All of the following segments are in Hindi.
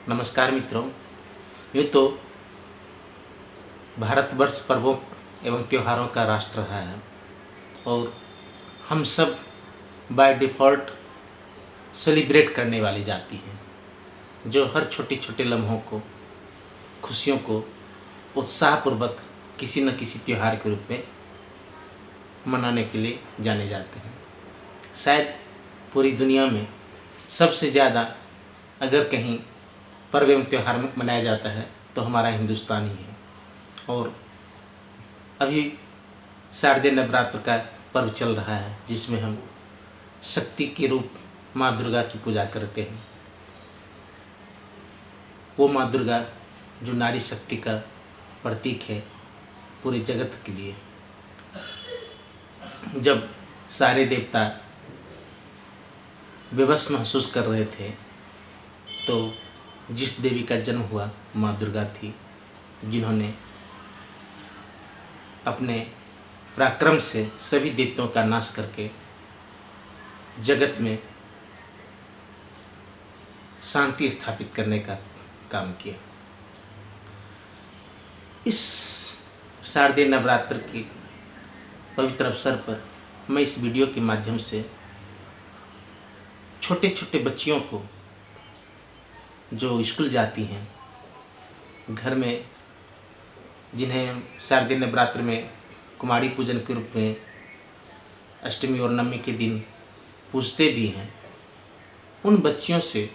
नमस्कार मित्रों। यूँ तो भारतवर्ष पर्वों एवं त्योहारों का राष्ट्र रहा है और हम सब बाय डिफ़ॉल्ट सेलिब्रेट करने वाली जाति हैं, जो हर छोटे छोटे लम्हों को, खुशियों को उत्साहपूर्वक किसी न किसी त्यौहार के रूप में मनाने के लिए जाने जाते हैं। शायद पूरी दुनिया में सबसे ज़्यादा अगर कहीं पर्व एवं त्यौहार मनाया जाता है तो हमारा हिंदुस्तान ही है। और अभी शारदीय नवरात्र का पर्व चल रहा है, जिसमें हम शक्ति के रूप माँ दुर्गा की पूजा करते हैं। वो माँ दुर्गा जो नारी शक्ति का प्रतीक है पूरे जगत के लिए। जब सारे देवता विवश महसूस कर रहे थे तो जिस देवी का जन्म हुआ माँ दुर्गा थी, जिन्होंने अपने पराक्रम से सभी दैत्यों का नाश करके जगत में शांति स्थापित करने का काम किया। इस शारदीय नवरात्र के पवित्र अवसर पर मैं इस वीडियो के माध्यम से छोटे छोटे बच्चियों को जो स्कूल जाती हैं, घर में जिन्हें शारदीय नवरात्र में कुमारी पूजन के रूप में अष्टमी और नवमी के दिन पूजते भी हैं, उन बच्चियों से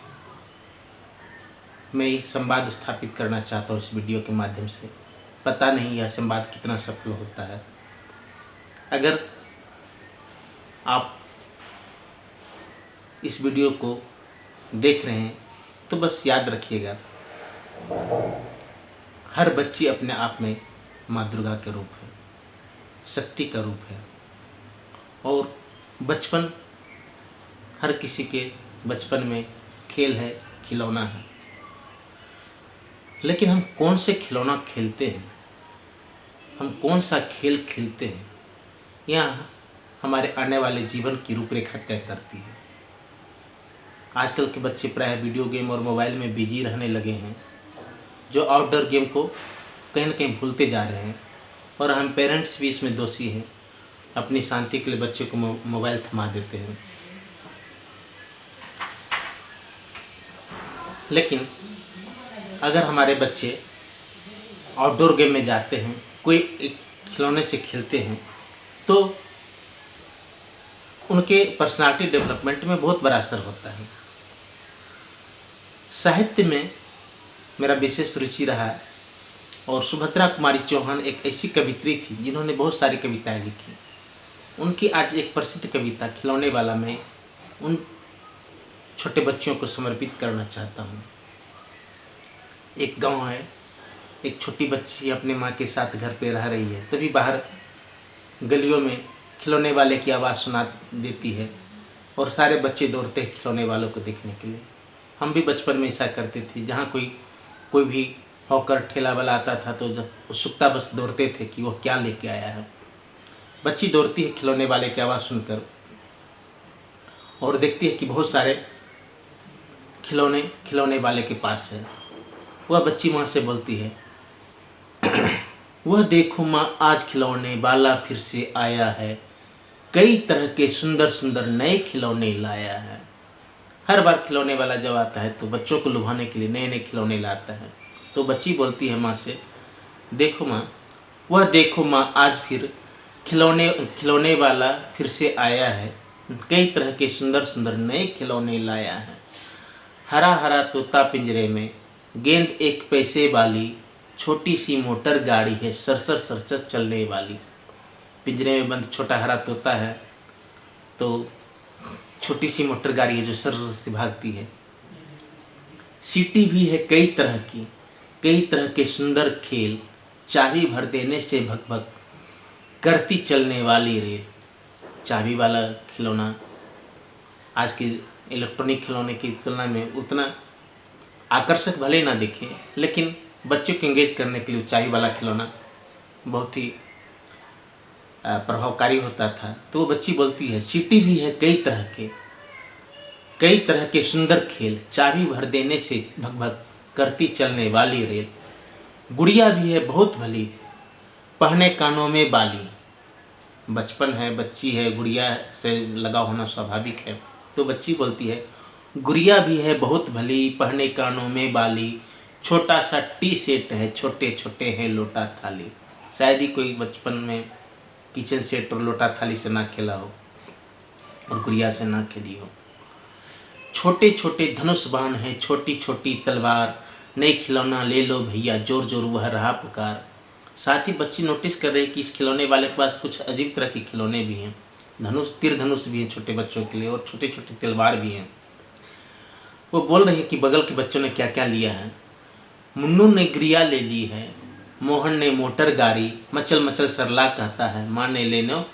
मैं संवाद स्थापित करना चाहता हूँ इस वीडियो के माध्यम से। पता नहीं यह संवाद कितना सफल होता है। अगर आप इस वीडियो को देख रहे हैं तो बस याद रखिएगा, हर बच्ची अपने आप में माँ दुर्गा के रूप है, शक्ति का रूप है। और बचपन हर किसी के बचपन में खेल है, खिलौना है। लेकिन हम कौन से खिलौना खेलते हैं, हम कौन सा खेल खेलते हैं, यह हमारे आने वाले जीवन की रूपरेखा तय करती है। आजकल के बच्चे प्राय वीडियो गेम और मोबाइल में बिजी रहने लगे हैं, जो आउटडोर गेम को कहीं न कहीं भूलते जा रहे हैं। और हम पेरेंट्स भी इसमें दोषी हैं, अपनी शांति के लिए बच्चे को मोबाइल थमा देते हैं। लेकिन अगर हमारे बच्चे आउटडोर गेम में जाते हैं, कोई एक खिलौने से खेलते हैं, तो उनके पर्सनालिटी डेवलपमेंट में बहुत बड़ा असर होता है। साहित्य में मेरा विशेष रुचि रहा है और सुभद्रा कुमारी चौहान एक ऐसी कवित्री थी जिन्होंने बहुत सारी कविताएं लिखी। उनकी आज एक प्रसिद्ध कविता खिलौने वाला मैं उन छोटे बच्चों को समर्पित करना चाहता हूँ। एक गांव है, एक छोटी बच्ची अपने माँ के साथ घर पे रह रही है, तभी बाहर गलियों में खिलौने वाले की आवाज़ सुना देती है और सारे बच्चे दौड़ते हैं खिलौने वालों को देखने के लिए। हम भी बचपन में ऐसा करते थे, जहाँ कोई भी हॉकर ठेला वाला आता था तो उत्सुकता बस दौड़ते थे कि वह क्या लेके आया है। बच्ची दौड़ती है खिलौने वाले की आवाज़ सुनकर और देखती है कि बहुत सारे खिलौने वाले के पास है। वह बच्ची माँ से बोलती है, वह देखो माँ, आज खिलौने वाला फिर से आया है, कई तरह के सुंदर सुंदर नए खिलौने लाया है। हर बार खिलौने वाला जब आता है तो बच्चों को लुभाने के लिए नए नए खिलौने लाता है। तो बच्ची बोलती है माँ से, देखो माँ, वह देखो माँ, आज फिर खिलौने वाला फिर से आया है, कई तरह के सुंदर सुंदर नए खिलौने लाया है। हरा हरा तोता पिंजरे में, गेंद एक पैसे वाली, छोटी सी मोटर गाड़ी है सरसर सरसर चलने वाली। पिंजरे में बंद छोटा हरा तोता है, तो छोटी सी मोटर गाड़ी है जो सरसर से भागती है। सीटी भी है कई तरह की, कई तरह के सुंदर खेल, चाबी भर देने से भक भक करती चलने वाली रेल। चाबी वाला खिलौना आज के इलेक्ट्रॉनिक खिलौने की तुलना में उतना आकर्षक भले ना दिखे, लेकिन बच्चों को एंगेज करने के लिए चाबी वाला खिलौना बहुत ही प्रभावकारी होता था। तो वो बच्ची बोलती है, सीटी भी है कई तरह के सुंदर खेल, चाबी भर देने से भग भग करती चलने वाली रेल। गुड़िया भी है बहुत भली, पहने कानों में बाली। बचपन है, बच्ची है, गुड़िया से लगा होना स्वाभाविक है। तो बच्ची बोलती है, गुड़िया भी है बहुत भली, पहने कानों में बाली। छोटा सा टी सेट है, छोटे छोटे हैं लोटा थाली। शायद ही कोई बचपन में किचन सेट और लोटा थाली से ना खेला हो और गुड़िया से ना खेली हो। छोटे छोटे धनुष बाण है, छोटी छोटी तलवार। नई खिलौना ले लो भैया, जोर जोर वह रहा पुकार। साथ ही बच्ची नोटिस कर रही कि इस खिलौने वाले के पास कुछ अजीब तरह के खिलौने भी हैं। धनुष, तीर धनुष भी हैं छोटे बच्चों के लिए, और छोटे छोटे तलवार भी हैं। वो बोल रही है कि बगल के बच्चों ने क्या क्या लिया है। मुन्नू ने गुड़िया ले ली है, मोहन ने मोटर गाड़ी। मचल मचल सरला कहता है, माँ ने लेनो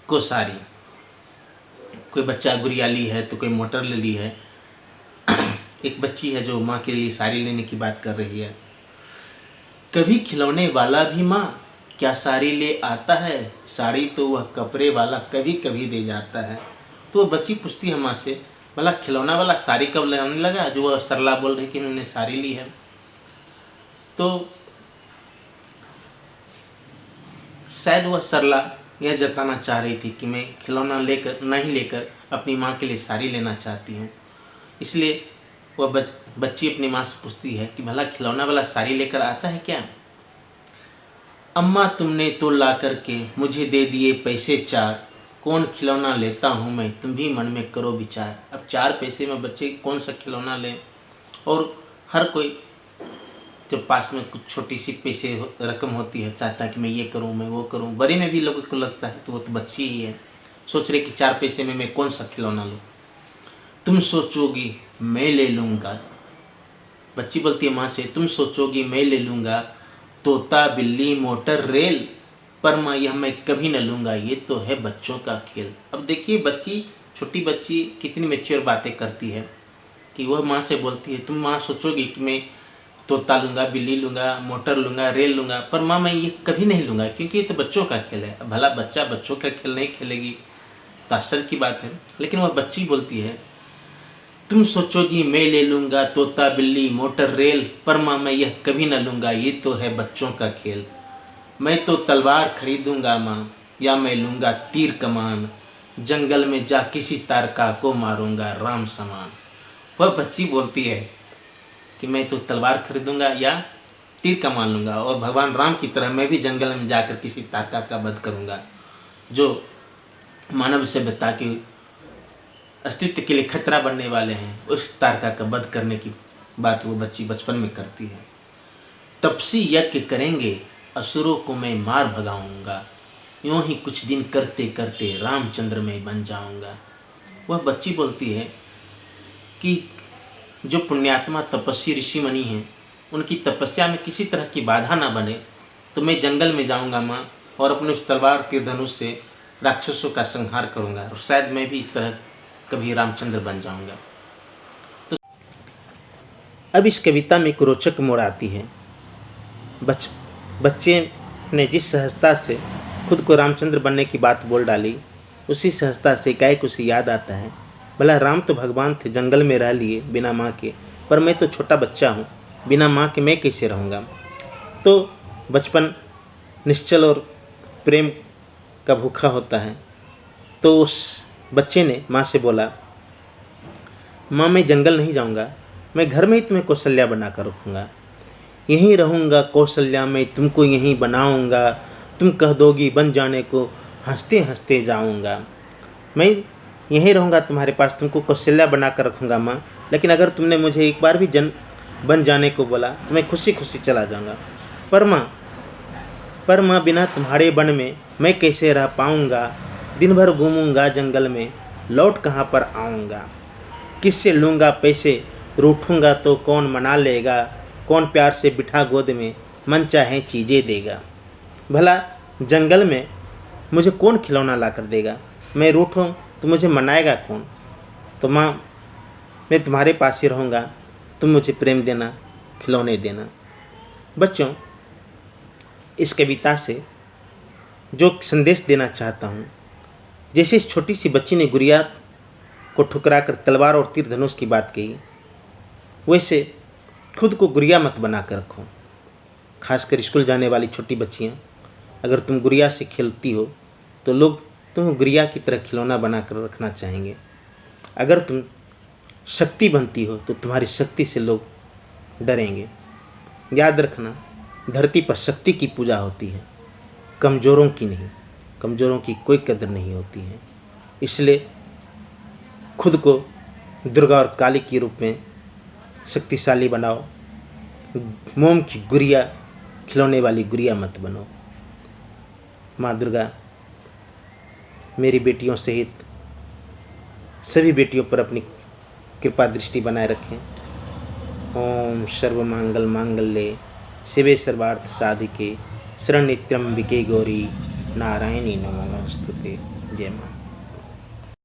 को सारी। कोई बच्चा गुड़िया ली है तो कोई मोटर ले ली है। एक बच्ची है जो माँ के लिए साड़ी लेने की बात कर रही है। कभी खिलौने वाला भी माँ क्या साड़ी ले आता है, साड़ी तो वह कपड़े वाला कभी कभी दे जाता है। तो बच्ची पूछती है माँ से, भला खिलौना वाला साड़ी कब लाने लगा, जो वह सरला बोल रही कि मैंने साड़ी ली है। तो शायद वह सरला यह जताना चाह रही थी कि मैं खिलौना नहीं लेकर अपनी माँ के लिए साड़ी लेना चाहती हूँ। इसलिए वह बच्ची अपनी माँ से पूछती है कि भला खिलौना वाला साड़ी लेकर आता है क्या। अम्मा तुमने तो ला कर के मुझे दे दिए पैसे 4, कौन खिलौना लेता हूँ मैं, तुम भी मन में करो विचार। अब 4 पैसे में बच्चे कौन सा खिलौना लें, और हर कोई जब पास में कुछ छोटी सी पैसे रकम होती है चाहता है कि मैं ये करूँ, मैं वो करूँ। बड़े में भी लोगों को लगता है तो वो तो बच्ची ही है, सोच रहे कि 4 पैसे में मैं कौन सा खिलौना लूँ। तुम सोचोगी मैं ले लूँगा, बच्ची बोलती है माँ से, तुम सोचोगी मैं ले लूँगा तोता बिल्ली मोटर रेल, पर माँ यह मैं कभी न लूँगा, ये तो है बच्चों का खेल। अब देखिए बच्ची, छोटी बच्ची कितनी मैच्योर बातें करती है कि वह माँ से बोलती है, तुम माँ सोचोगी कि मैं तोता लूँगा, बिल्ली लूँगा, मोटर लूँगा, रेल लूँगा, पर माँ मैं ये कभी नहीं लूँगा क्योंकि ये तो बच्चों का खेल है। भला बच्चा बच्चों का खेल नहीं खेलेगी तो आश्चर्य की बात है। लेकिन वह बच्ची बोलती है, तुम सोचोगी मैं ले लूँगा तोता बिल्ली मोटर रेल, पर माँ मैं यह कभी न लूँगा, ये तो है बच्चों का खेल। मैं तो तलवार खरीदूँगा माँ, या मैं लूँगा तीर कमान, जंगल में जा किसी तारका को मारूँगा राम समान। वह बच्ची बोलती है कि मैं तो तलवार खरीदूँगा या तीर कमान लूँगा, और भगवान राम की तरह मैं भी जंगल में जाकर किसी तारका का वध करूँगा जो मानव सभ्यता के अस्तित्व के लिए खतरा बनने वाले हैं। उस तारका का वध करने की बात वो बच्ची बचपन में करती है। तपसी यज्ञ करेंगे असुरों को मैं मार भगाऊंगा, यूं ही कुछ दिन करते करते रामचंद्र में बन जाऊंगा। वह बच्ची बोलती है कि जो पुण्यात्मा तपस्वी ऋषि मुनि हैं, उनकी तपस्या में किसी तरह की बाधा ना बने, तो मैं जंगल में जाऊंगा माँ, और अपने उस तलवार तीर धनुष से राक्षसों का संहार करूंगा, और शायद मैं भी इस तरह कभी रामचंद्र बन जाऊंगा। तो अब इस कविता में एक रोचक मोड़ आती है। बच्चे ने जिस सहजता से खुद को रामचंद्र बनने की बात बोल डाली, उसी सहजता से एकाएक उसे याद आता है, भला राम तो भगवान थे, जंगल में रह लिए बिना माँ के, पर मैं तो छोटा बच्चा हूँ, बिना माँ के मैं कैसे रहूँगा। तो बचपन निश्चल और प्रेम का भूखा होता है। तो उस बच्चे ने माँ से बोला, माँ मैं जंगल नहीं जाऊँगा, मैं घर में ही तुम्हें कौशल्या बना कर रखूँगा, यहीं रहूँगा कौशल्या में, तुमको यहीं बनाऊँगा, तुम कह दोगी बन जाने को, हंसते हंसते जाऊँगा। मैं यहीं रहूँगा तुम्हारे पास, तुमको कौशल्या बना कर रखूँगा माँ, लेकिन अगर तुमने मुझे एक बार भी बन जाने को बोला तो मैं खुशी खुशी चला जाऊँगा। पर माँ बिना तुम्हारे वन में मैं कैसे रह पाऊँगा, दिन भर घूमूँगा जंगल में, लौट कहाँ पर आऊँगा, किससे लूँगा पैसे, रूठूँगा तो कौन मना लेगा, कौन प्यार से बिठा गोद में मन चाहे चीज़ें देगा। भला जंगल में मुझे कौन खिलौना ला कर देगा, मैं रूठूँ तो मुझे मनाएगा कौन। तो माँ मैं तुम्हारे पास ही रहूँगा, तुम मुझे प्रेम देना, खिलौने देना। बच्चों, इस कविता से जो संदेश देना चाहता हूँ, जैसे इस छोटी सी बच्ची ने गुड़िया को ठुकरा कर तलवार और तीर धनुष की बात कही, वैसे खुद को गुड़िया मत बना कर रखो। खासकर स्कूल जाने वाली छोटी बच्चियाँ, अगर तुम गुड़िया से खेलती हो तो लोग तुम्हें गुड़िया की तरह खिलौना बना कर रखना चाहेंगे। अगर तुम शक्ति बनती हो तो तुम्हारी शक्ति से लोग डरेंगे। याद रखना, धरती पर शक्ति की पूजा होती है, कमज़ोरों की नहीं। कमज़ोरों की कोई कदर नहीं होती है। इसलिए खुद को दुर्गा और काली के रूप में शक्तिशाली बनाओ। मोम की गुड़िया, खिलौने वाली गुड़िया मत बनो। माँ दुर्गा मेरी बेटियों सहित सभी बेटियों पर अपनी कृपा दृष्टि बनाए रखें। ओम सर्वमंगल मांगल्ये शिवे सर्वार्थ साधिके शरण्ये त्र्यंबके गौरी नारायणी नमोस्तुते। जय माँ।